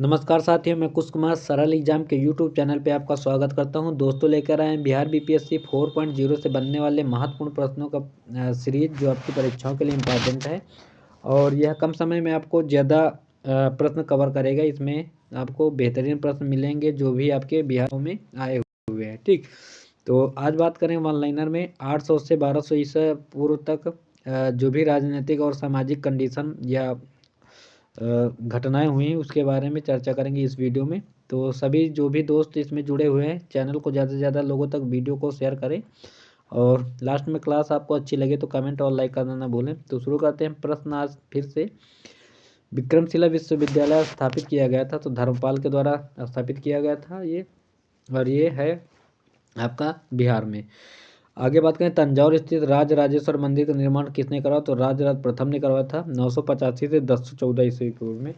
नमस्कार साथियों, मैं कुश कुमार सरल एग्जाम के यूट्यूब चैनल पे आपका स्वागत करता हूं। दोस्तों, लेकर आए हैं बिहार बीपीएससी 4.0 से बनने वाले महत्वपूर्ण प्रश्नों का सीरीज जो आपकी परीक्षाओं के लिए इम्पोर्टेंट है। और यह कम समय में आपको ज़्यादा प्रश्न कवर करेगा। इसमें आपको बेहतरीन प्रश्न मिलेंगे जो भी आपके बिहार में आए हुए हैं। ठीक, तो आज बात करें वन लाइनर में 800 से 1200 ईसा पूर्व तक जो भी राजनीतिक और सामाजिक कंडीशन या घटनाएं हुई उसके बारे में चर्चा करेंगे इस वीडियो में। तो सभी जो भी दोस्त इसमें जुड़े हुए हैं, चैनल को ज़्यादा से ज़्यादा लोगों तक वीडियो को शेयर करें। और लास्ट में क्लास आपको अच्छी लगे तो कमेंट और लाइक करना ना भूलें। तो शुरू करते हैं प्रश्न आज फिर से। विक्रमशिला विश्वविद्यालय स्थापित किया गया था, तो धर्मपाल के द्वारा स्थापित किया गया था ये, और ये है आपका बिहार में। आगे बात करें, तंजौर स्थित राज राजेश्वर मंदिर का निर्माण किसने करवाया? तो राजराज प्रथम ने करवाया था 985 से 1014 ईस्वी पूर्व में।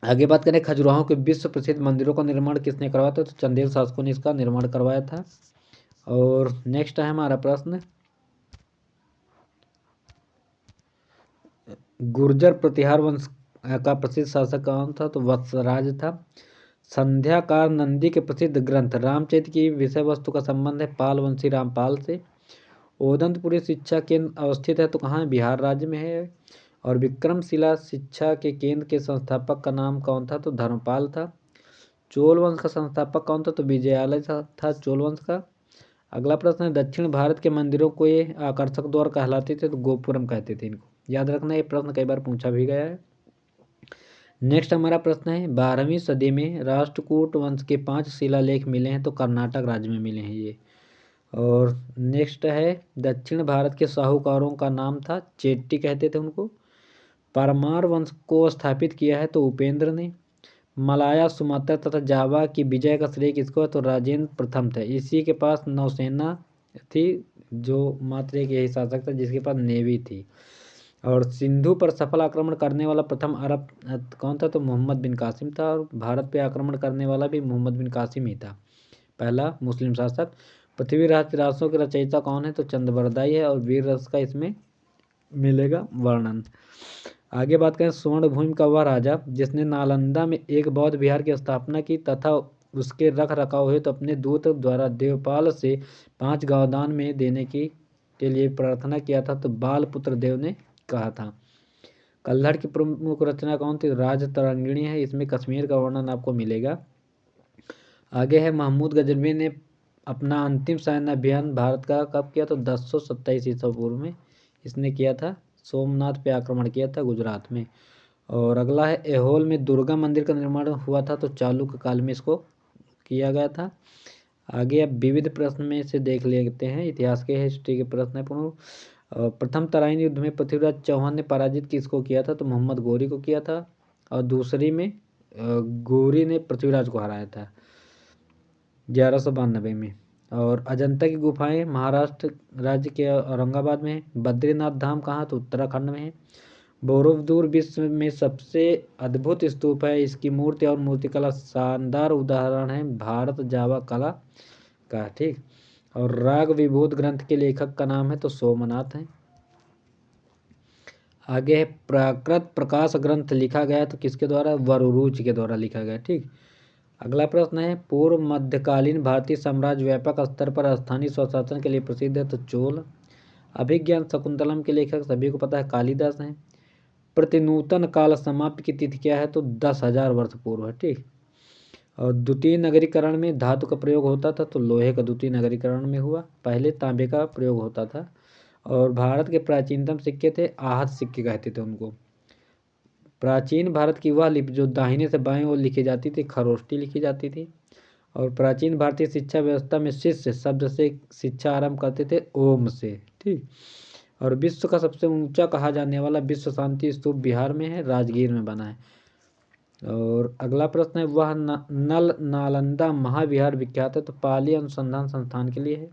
आगे बात करें, खजुराहो के विश्व प्रसिद्ध मंदिरों का निर्माण किसने करवाया था? तो चंदेल शासकों ने इसका निर्माण करवाया था। और नेक्स्ट है हमारा प्रश्न, गुर्जर प्रतिहार वंश का प्रसिद्ध शासक कौन था? तो वत्सराज था। संध्याकार नंदी के प्रसिद्ध ग्रंथ रामचरित की विषय वस्तु का संबंध है पाल वंशी रामपाल से। ओदंतपुरी शिक्षा केंद्र अवस्थित है, तो कहाँ है? बिहार राज्य में है। और विक्रमशिला शिक्षा के केंद्र के संस्थापक का नाम कौन था? तो धर्मपाल था। चोल वंश का संस्थापक कौन था? तो विजयालय था चोल वंश का। अगला प्रश्न है, दक्षिण भारत के मंदिरों को ये आकर्षक द्वार कहलाते थे, तो गोपुरम कहते थे इनको। याद रखना, ये प्रश्न कई बार पूछा भी गया है। नेक्स्ट हमारा प्रश्न है, 12वीं सदी में राष्ट्रकूट वंश के 5 शिलालेख मिले हैं, तो कर्नाटक राज्य में मिले हैं ये। और नेक्स्ट है, दक्षिण भारत के साहूकारों का नाम था चेट्टी कहते थे उनको। परमार वंश को स्थापित किया है तो उपेंद्र ने। मलाया, सुमात्रा तथा जावा की विजय का श्रेय किसको है? तो राजेंद्र प्रथम थे। इसी के पास नौसेना थी, जो मात्र एक यही शासक था जिसके पास नेवी थी। और सिंधु पर सफल आक्रमण करने वाला प्रथम अरब कौन था? तो मोहम्मद बिन कासिम था। और भारत पे आक्रमण करने वाला भी मोहम्मद बिन कासिम ही था, पहला मुस्लिम शासक। पृथ्वी राज रासों के रचयिता कौन है? तो चंद्रबरदाई है। और वीर रस का इसमें मिलेगा वर्णन। आगे बात करें, स्वर्णभूमि का वह राजा जिसने नालंदा में एक बौद्ध विहार की स्थापना की तथा उसके रख रखाव हेतु अपने दूत द्वारा देवपाल से 5 गांव दान में देने की के लिए प्रार्थना किया था, तो बालपुत्र देव ने कहा था। कल्हड़ की प्रमुख रचना कौन थी? राजतरंगिणी है। इसमें कश्मीर का वर्णन आपको मिलेगा। आगे है, महमूद गजनवी ने अपना अंतिम सैन्य अभियान भारत का कब किया? तो 1027 ईसा पूर्व में इसने किया था। सोमनाथ पे आक्रमण किया था गुजरात में। और अगला है, ऐहोल में दुर्गा मंदिर का निर्माण हुआ था, तो चालुक्य काल में इसको किया गया था। आगे अब विविध प्रश्न में से देख लेते हैं, इतिहास के हिस्ट्री के प्रश्न है। प्रथम तराइन युद्ध में पृथ्वीराज चौहान ने पराजित किसको किया था? तो मोहम्मद गौरी को किया था। और दूसरी में गौरी ने पृथ्वीराज को हराया था 1192 में। और अजंता की गुफाएं महाराष्ट्र राज्य के औरंगाबाद में है। बद्रीनाथ धाम कहाँ? तो उत्तराखंड में है। बोरोबुदुर विश्व में सबसे अद्भुत स्तूप है। इसकी मूर्ति और मूर्तिकला शानदार उदाहरण है भारत जावा कला का। ठीक, और राग विभूत ग्रंथ के लेखक का नाम है तो सोमनाथ है। आगे है, प्राकृत प्रकाश ग्रंथ लिखा गया तो किसके द्वारा? वरुरुच के द्वारा लिखा गया। ठीक, अगला प्रश्न है, पूर्व मध्यकालीन भारतीय साम्राज्य व्यापक स्तर पर स्थानीय स्वशासन के लिए प्रसिद्ध है तो चोल। अभिज्ञान शकुंतलम के लेखक सभी को पता है कालिदास हैं। प्रतिनूतन काल समाप्ति की तिथि क्या है? तो 10,000 वर्ष पूर्व है। ठीक, और द्वितीय नगरीकरण में धातु का प्रयोग होता था, तो लोहे का द्वितीय नगरीकरण में हुआ। पहले तांबे का प्रयोग होता था। और भारत के प्राचीनतम सिक्के थे आहत सिक्के कहते थे उनको। प्राचीन भारत की वह लिपि जो दाहिने से बाएं ओर लिखी जाती थी, खरोष्टी लिखी जाती थी। और प्राचीन भारतीय शिक्षा व्यवस्था में शिष्य शब्द से शिक्षा आरंभ करते थे ओम से। ठीक, और विश्व का सबसे ऊंचा कहा जाने वाला विश्व शांति स्तूप बिहार में है, राजगीर में बना है। और अगला प्रश्न है, वह नल नालंदा महाविहार विख्यात है तो पाली अनुसंधान संस्थान के लिए है।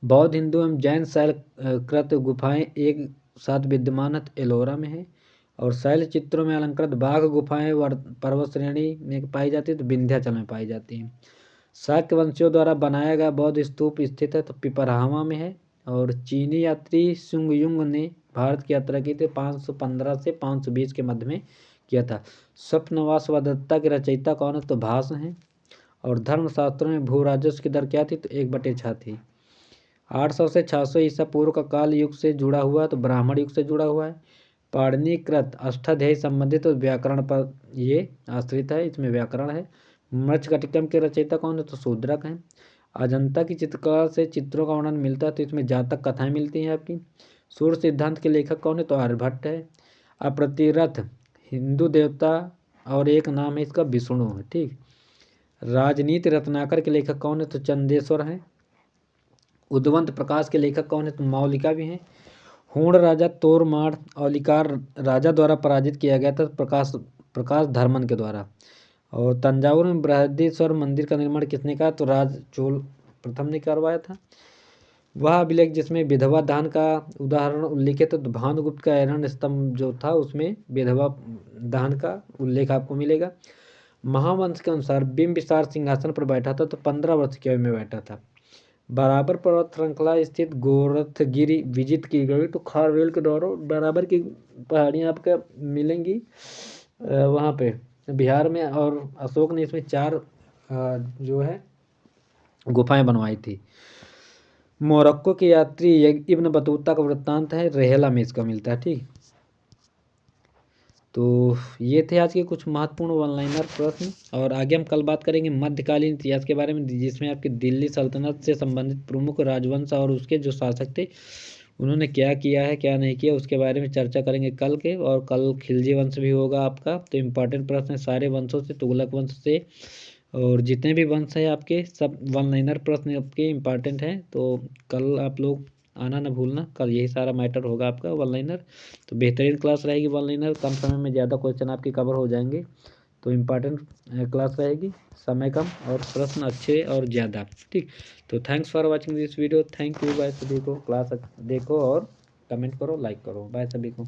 बौद्ध, हिंदू एवं जैन शैल कृत गुफाएं एक साथ विद्यमान है तो एलोरा में है। और शैल चित्रों में अलंकृत बाघ गुफाएं पर्वत श्रेणी में पाई जाती है तो विंध्याचल में पाई जाती हैं। शाक्य वंशियों द्वारा बनाया गया बौद्ध स्तूप स्थित है तो पिपरहावा में है। और चीनी यात्री सुंगयुंग ने भारत की यात्रा की थी, 515 से 520 के मध्य में किया था। स्वप्नवास वदत्ता के रचयिता कौन है? तो भास हैं। और धर्मशास्त्रों में भू राजस्व की दर क्या थी? तो 1/6 थी। 800 से 600 ईसा पूर्व का काल युग से जुड़ा हुआ है, तो ब्राह्मण युग से जुड़ा हुआ है। पाणिनिकृत अष्टाध्यायी संबंधित तो व्याकरण पर ये आश्रित है, इसमें व्याकरण है। मृच्छकटिकम के रचयिता कौन है? तो शूद्रक हैं। अजंता की चित्रकला से चित्रों का वर्णन मिलता है, तो इसमें जातक कथाएं मिलती हैं आपकी। सूर्य सिद्धांत के लेखक कौन है? तो आर्यभट्ट है। अप्रतिरथ हिंदू देवता और एक नाम है इसका विष्णु है, ठीक। राजनीति रत्नाकर के लेखक कौन है? तो चंदेश्वर हैं। उद्वंत प्रकाश के लेखक कौन है? तो मौलिका भी हैं। हूण राजा तोरमाड़ औलिकार राजा द्वारा पराजित किया गया था, प्रकाश धर्मन के द्वारा। और तंजावुर में बृहदीश्वर मंदिर का निर्माण किसने कहा? तो राज चोल प्रथम ने करवाया था। वह अभिलेख जिसमें विधवा दान का उदाहरण उल्लेखित है, तो भानुगुप्त का ऐरण स्तंभ जो था उसमें विधवा दान का उल्लेख आपको मिलेगा। महावंश के अनुसार बिंबिसार सिंहासन पर बैठा था, तो 15 वर्ष की आयु में बैठा था। बराबर पर्वत श्रृंखला स्थित गोरखगिरी विजित की गई, तो खारवेल के द्वारा बराबर की पहाड़ियाँ आपको मिलेंगी वहाँ पे बिहार में। और अशोक ने इसमें 4 जो है गुफाएं बनवाई थी। मोरक्को के यात्री इब्न बतूता का वृत्तांत है, रेहला में इसका मिलता है, ठीक। तो ये थे आज के कुछ महत्वपूर्ण वन लाइनर प्रश्न। और आगे हम कल बात करेंगे मध्यकालीन इतिहास के बारे में, जिसमें आपकी दिल्ली सल्तनत से संबंधित प्रमुख राजवंश और उसके जो शासक थे उन्होंने क्या किया है क्या नहीं किया उसके बारे में चर्चा करेंगे कल के। और कल खिलजी वंश भी होगा आपका, तो इम्पॉर्टेंट प्रश्न है सारे वंशों से, तुगलक वंश से और जितने भी वंश हैं आपके सब वन लाइनर प्रश्न आपके इम्पॉर्टेंट हैं। तो कल आप लोग आना ना भूलना, कल यही सारा मैटर होगा आपका वन लाइनर। तो बेहतरीन क्लास रहेगी वन लाइनर, कम समय में ज़्यादा क्वेश्चन आपके कवर हो जाएंगे। तो इम्पॉर्टेंट क्लास रहेगी, समय कम और प्रश्न अच्छे और ज़्यादा, ठीक। तो thanks for watching this video, thank you bye सभी को। क्लास देखो और कमेंट करो, लाइक करो, बाय सभी को।